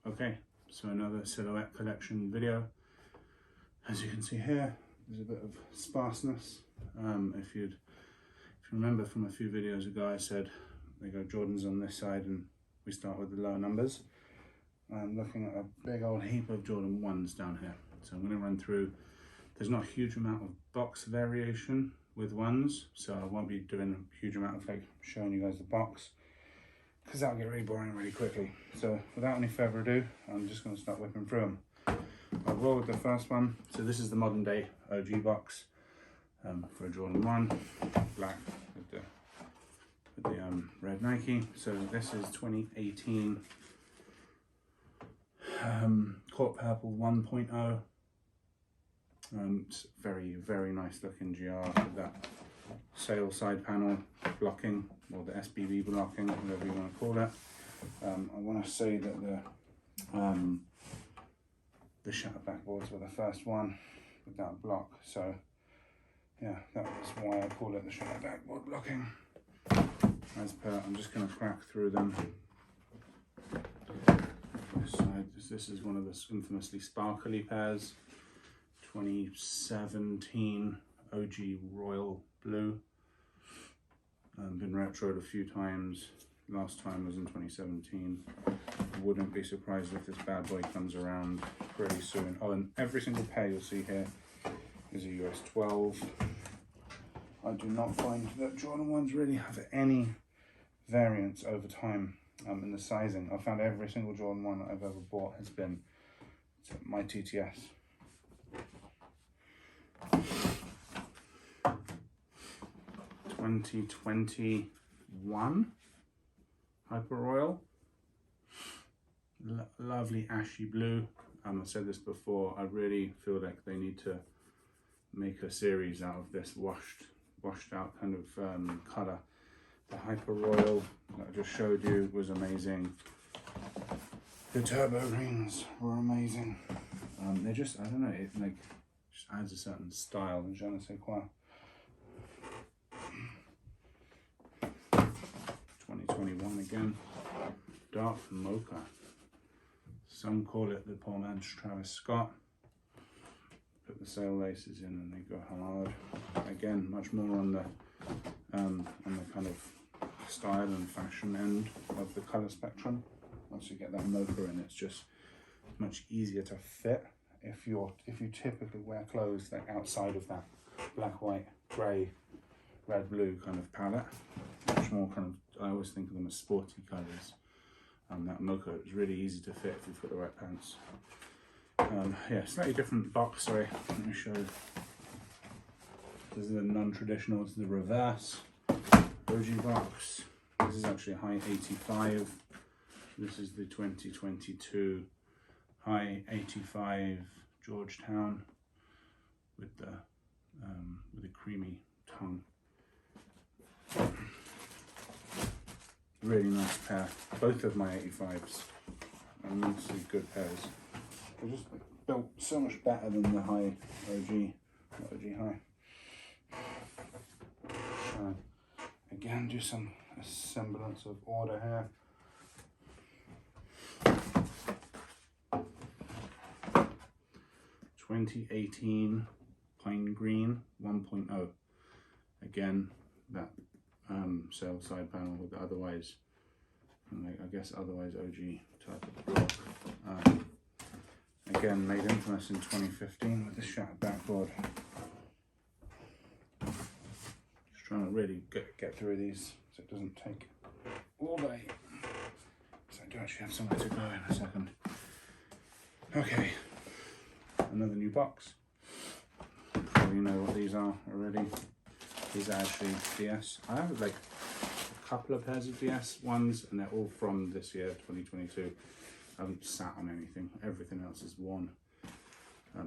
Okay, so another silhouette collection video. As you can see here, there's a bit of sparseness. If you remember from a few videos ago, I said they go Jordans on this side and we start with the lower numbers. I'm looking at a big old heap of Jordan 1s down here. So I'm going to run through. There's not a huge amount of box variation with 1s, so I won't be doing a huge amount of like showing you guys the box, because that'll get really boring really quickly. So without any further ado, I'm just going to start whipping through them. I'll roll with the first one. So this is the modern day OG box for a Jordan 1, black with the red Nike. So this is 2018 Court Purple 1.0. It's very nice looking GR with that sail side panel blocking, or the SBB blocking, whatever you want to call it. I want to say that the shutter backboards were the first one with that block, so yeah, that was why I call it the shutter backboard blocking. As per, I'm just going to crack through them. This side, this is one of the infamously sparkly pairs, 2017 OG Royal Blue. Been retroed a few times. Last time was in 2017. Wouldn't be surprised if this bad boy comes around pretty soon. Oh, and every single pair you'll see here is a US 12. I do not find that Jordan 1s really have any variance over time in the sizing. I found every single Jordan 1 that I've ever bought has been my TTS. '21 Hyper Royal, lovely ashy blue. I said this before, I really feel like they need to make a series out of this washed out kind of colour. The Hyper Royal that I just showed you was amazing. The turbo greens were amazing. They just, I don't know, it like just adds a certain style, and je ne sais quoi. 2021 again, dark mocha. Some call it the poor man's Travis Scott. Put the sail laces in and they go hard. Again, much more on the kind of style and fashion end of the color spectrum. Once you get that mocha in, it's just much easier to fit. If you typically wear clothes like outside of that black, white, grey, red, blue kind of palette, much more kind of, I always think of them as sporty colours. That mocha is really easy to fit if you've got the right pants. Yeah, slightly different box, sorry, let me show you. This is the non-traditional, it's the reverse OG box. This is actually a high 85. This is the 2022 high 85 Georgetown with the creamy tongue. Really nice pair. Both of my 85s are immensely good pairs. They're just built so much better than the high OG high. Again, do a semblance of order here. '18 Pine Green 1.0. Again, that sail side panel with the otherwise, I guess otherwise OG type of block. Again, made infamous in 2015 with the shattered backboard. Just trying to really get through these so it doesn't take all day. So I do actually have somewhere to go in a second. Okay, another new box. Probably know what these are already. These are actually DS. I have like a couple of pairs of DS ones, and they're all from this year, 2022. I haven't sat on anything. Everything else is worn.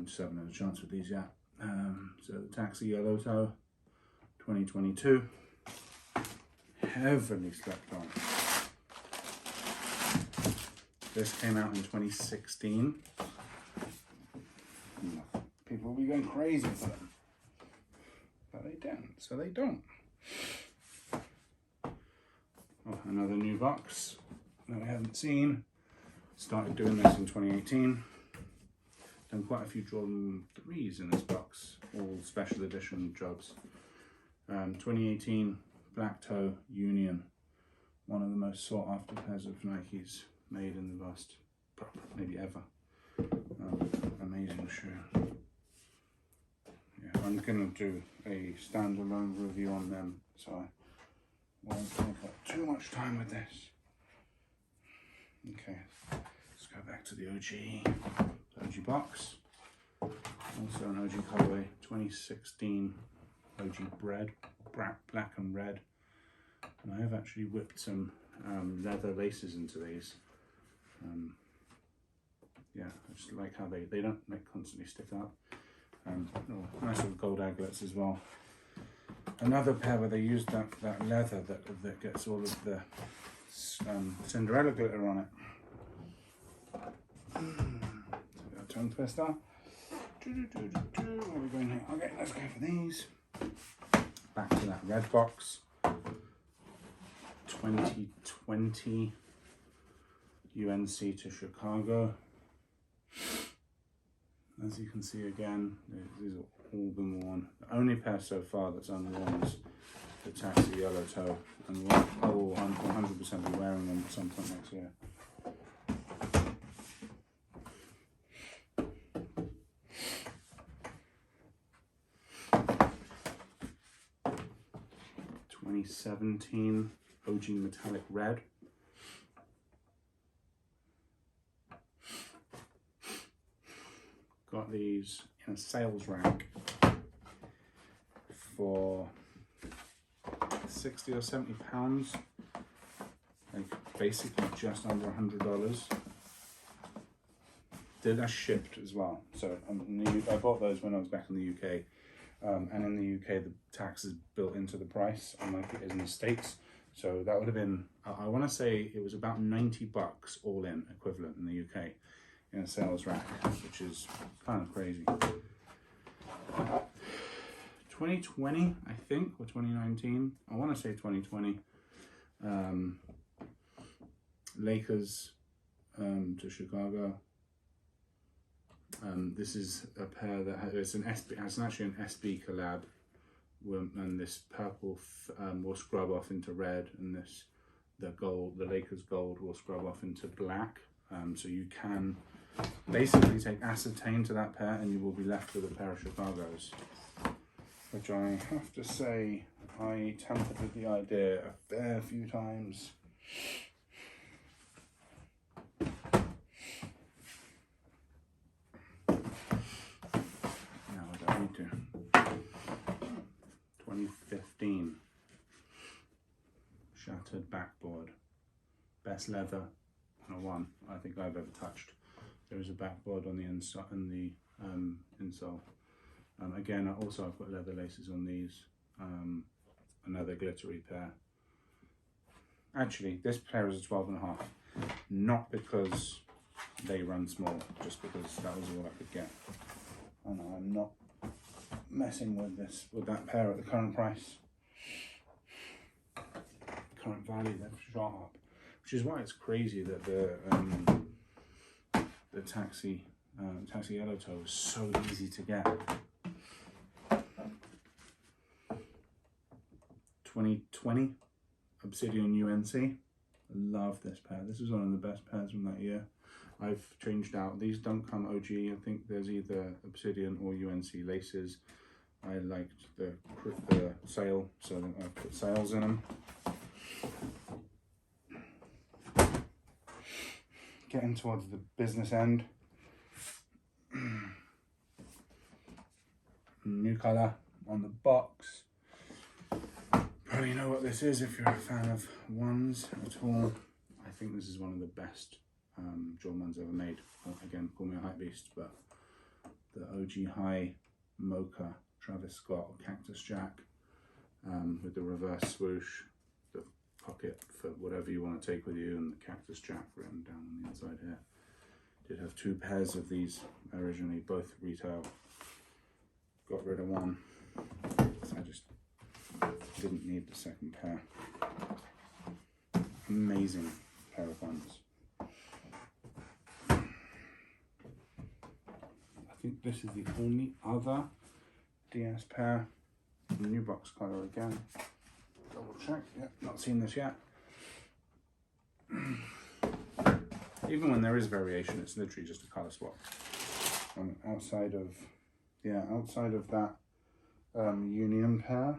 Just haven't had a chance with these yet. So the Taxi Yellow Toe, 2022. Heavily slept on. This came out in 2016. People will be going crazy for them. But they don't, so they don't. Oh, another new box that we haven't seen. Started doing this in 2018. Done quite a few Jordan 3s in this box, all special edition jobs. 2018 Black Toe Union, one of the most sought after pairs of Nikes made in the last, maybe ever. Amazing shoe. Yeah, I'm gonna do a standalone review on them, so I won't take up too much time with this. Okay, let's go back to the OG box. Also an OG colorway, 2016 OG bread, black and red. And I have actually whipped some leather laces into these. Yeah, I just like how they don't constantly stick up. Nice little gold aglets as well. Another pair where they used that leather that gets all of the Cinderella glitter on it. So a tongue twister. Where are we going here? Okay, let's go for these. Back to that red box. 2020 UNC to Chicago. As you can see again, these are all been worn. The only pair so far that's unworn is the Taxi Yellow Toe, and I will 100% be wearing them at some point next year. '17 OG Metallic Red. Got these in a sales rack for 60 or 70 pounds, like basically just under $100. They're shipped as well, so I bought those when I was back in the UK, and in the UK the tax is built into the price, unlike it is in the States. So that would have been, I want to say it was about 90 bucks all in equivalent in the UK in a sales rack, which is kind of crazy. 2020, I think, or 2019. I want to say 2020. Lakers to Chicago. This is a pair that has actually an SB collab, and this purple will scrub off into red, and the Lakers gold will scrub off into black. So you can basically take ascertain to that pair, and you will be left with a pair of Chicagos, which I have to say I tampered with the idea a fair few times. Now I don't need to. 2015 Shattered Backboard, best leather one I think I've ever touched. There is a backboard on the insole. Again, I've got leather laces on these. Another glittery pair. Actually, this pair is a 12.5, not because they run small, just because that was all I could get. And I'm not messing with that pair at the current price. Current value, they're sharp. Which is why it's crazy that the Taxi Yellow Toe is so easy to get. 2020 Obsidian UNC. I love this pair. This is one of the best pairs from that year. I've changed out. These don't come OG. I think there's either Obsidian or UNC laces. I liked the sail, so I put sails in them. Getting towards the business end. New colour on the box. Probably know what this is if you're a fan of ones at all. I think this is one of the best Jordan ones ever made. Again, call me a Hypebeast, but the OG High Mocha Travis Scott Cactus Jack with the reverse swoosh, the pocket for whatever you want to take with you, and the Cactus Jack written down on the inside here. Did have two pairs of these originally, both retail. Got rid of one, so I just didn't need the second pair. Amazing pair of ones. think this is the only other DS pair. New box colour again. Double check. Yep, not seen this yet. Even when there is variation, it's literally just a colour swap. Outside of that Union pair.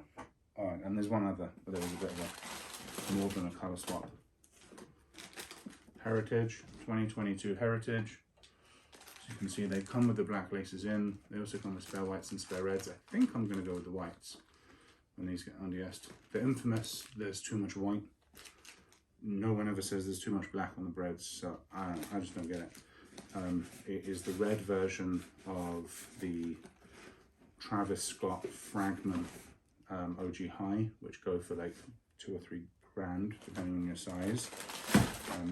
Oh, and there's one other, but there was a bit of a more than a colour swap. Heritage, 2022 Heritage. As you can see, they come with the black laces in. They also come with spare whites and spare reds. I think I'm going to go with the whites when these get undiesed. The infamous, there's too much white. No one ever says there's too much black on the breads, so I just don't get it. It is the red version of the Travis Scott Fragment OG High, which go for like $2 or $3 grand, depending on your size.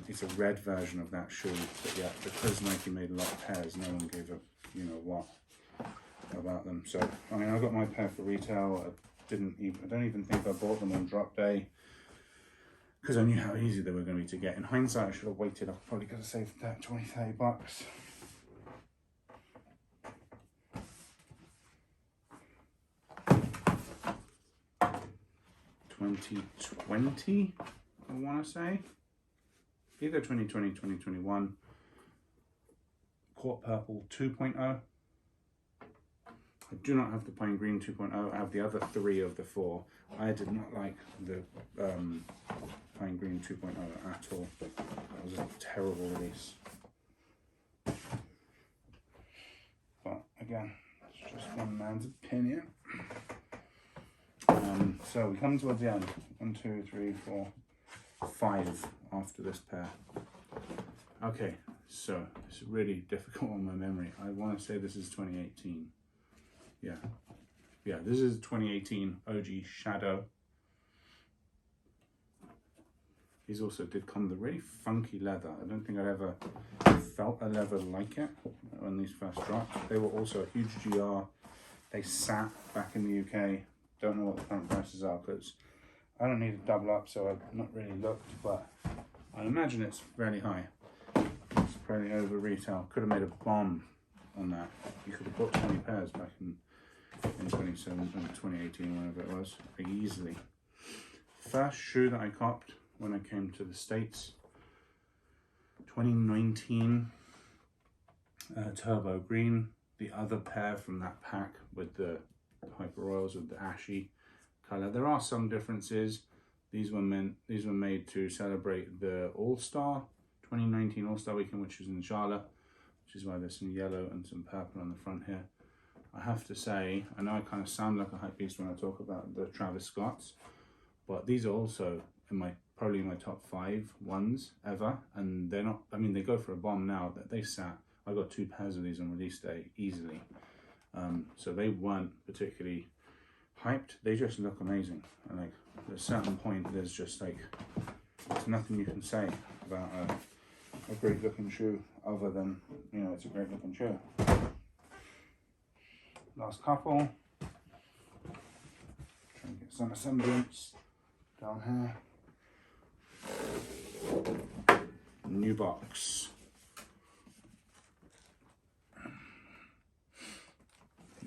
It's a red version of that shoe, but yeah, because Nike made a lot of pairs, no one gave a you know what about them. So I mean, I got my pair for retail. I don't even think I bought them on drop day because I knew how easy they were going to be to get. In hindsight, I should have waited. I probably could have saved that 20-30 bucks. $2020, I want to say. Either 2020, 2021. Court Purple 2.0. I do not have the Pine Green 2.0. I have the other 3 of the 4. I did not like the Pine Green 2.0 at all. That was a terrible release. But again, it's just one man's opinion. So we come towards the end. 1, 2, 3, 4, 5 after this pair. Okay, so it's really difficult on my memory. I want to say this is 2018. Yeah, this is 2018 OG Shadow. These also did come with a really funky leather. I don't think I'd ever felt a leather like it when these first dropped. They were also a huge GR. They sat back in the UK. Don't know what the current prices are because I don't need to double up, so I've not really looked, but I imagine it's fairly high. It's probably over retail. Could have made a bomb on that. You could have bought 20 pairs back in 2018, whenever it was, easily. First shoe that I copped when I came to the States, 2019 Turbo Green. The other pair from that pack with the Hyper Royals with the ashy color. There are some differences. These were made to celebrate the All-Star 2019 All-Star weekend, which was in Charlotte, which is why there's some yellow and some purple on the front here. I have to say, I know I kind of sound like a hype beast when I talk about the Travis Scotts, but these are also in probably my top 5 ones ever, and they're not. I mean, they go for a bomb now. That they sat. I got 2 pairs of these on release day easily. So they weren't particularly hyped. They just look amazing. And like at a certain point, there's just like there's nothing you can say about a great looking shoe other than it's a great looking shoe. Last couple. Try and get some semblance down here. New box.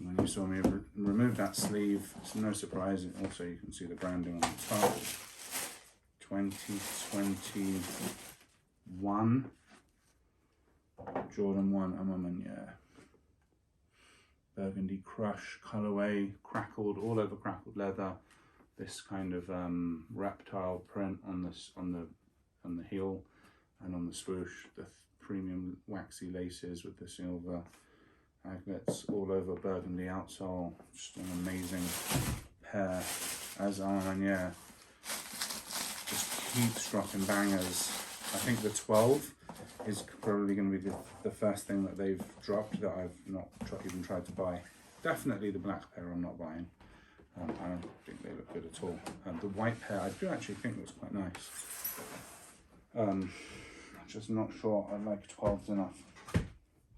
When you saw me remove that sleeve, it's no surprise. Also, you can see the branding on the top. 2021 Jordan 1 Amamanya. Burgundy Crush colorway, crackled, all over crackled leather. This kind of reptile print on the heel and on the swoosh. The premium waxy laces with the silver aglets, all over burgundy outsole. Just an amazing pair. As Armanier just keeps dropping bangers. I think the 12 is probably going to be the first thing that they've dropped that I've not even tried to buy. Definitely the black pair I'm not buying. I don't think they look good at all. The white pair I do actually think looks quite nice. I'm just not sure I like 12s enough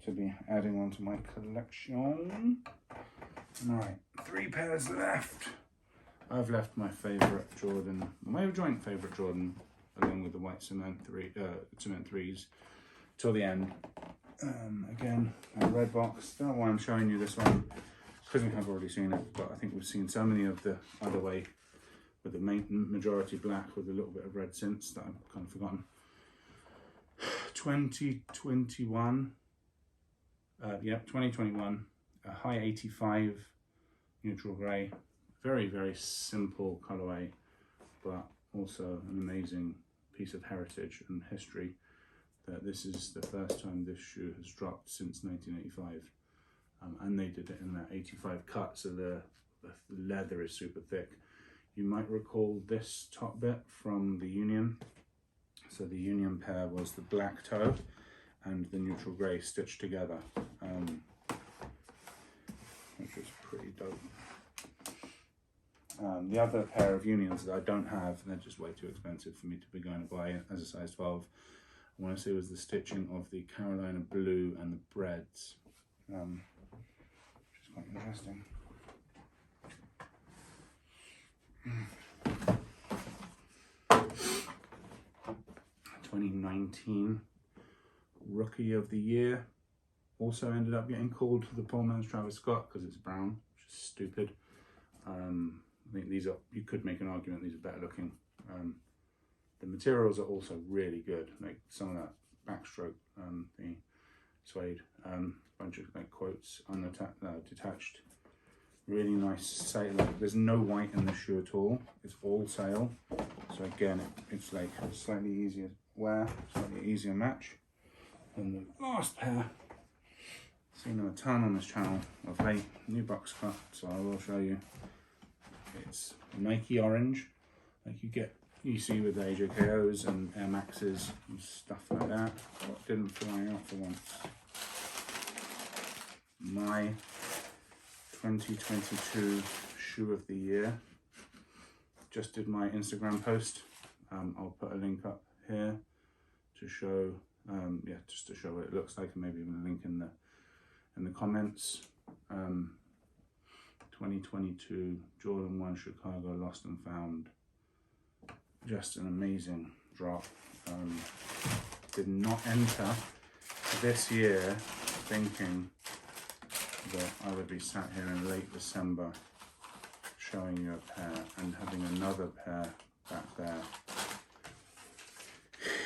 to be adding on to my collection. Alright, 3 pairs left. I've left my favourite Jordan, my joint favourite Jordan, along with the white cement 3s, till the end. Again, a red box. Don't know why I'm showing you this one, because we have already seen it, but I think we've seen so many of the other way with the main majority black with a little bit of red since that I've kind of forgotten. 2021, yeah, 2021, a high 85 neutral grey. Very, very simple colourway, but also an amazing piece of heritage and history. That this is the first time this shoe has dropped since 1985, and they did it in that 85 cut, so the leather is super thick. You might recall this top bit from the Union. So the Union pair was the black toe and the neutral grey stitched together, which was pretty dope. The other pair of Unions that I don't have, they're just way too expensive for me to be going to buy as a size 12. I want to say was the stitching of the Carolina blue and the breads, which is quite interesting. 2019 Rookie of the Year also ended up getting called the poor man's Travis Scott because it's brown, which is stupid. I think these are, you could make an argument these are better looking. The materials are also really good, like some of that backstroke, the suede, bunch of like quotes, detached, really nice sail. Like, there's no white in this shoe at all, it's all sail. So again, it's like slightly easier wear, slightly easier match. And the last pair, seen them a ton on this channel of late, new box cut, so I will show you. It's Nike orange, like you see with the AJKOs and Air Maxes and stuff like that. What didn't fly out for once. My 2022 shoe of the year. Just did my Instagram post. I'll put a link up here to show, yeah, just to show what it looks like, and maybe even a link in the comments. 2022 Jordan 1 Chicago Lost and Found. Just an amazing drop. Did not enter this year thinking that I would be sat here in late December showing you a pair and having another pair back there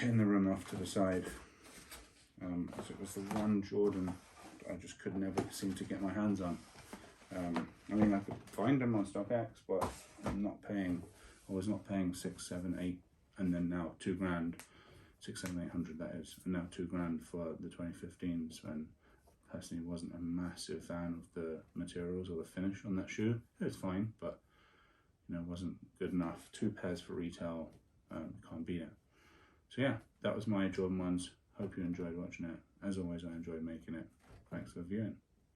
in the room off to the side. So it was the one Jordan I just could never seem to get my hands on. I mean, I could find them on StockX, but I'm not paying. I was not paying 6, 7, 8, and then now 2 grand, 6, 7, 800 that is, and now 2 grand for the 2015s. When personally wasn't a massive fan of the materials or the finish on that shoe. It was fine, but you know, wasn't good enough. 2 pairs for retail, can't beat it. So yeah, that was my Jordan 1s. Hope you enjoyed watching it. As always, I enjoyed making it. Thanks for viewing.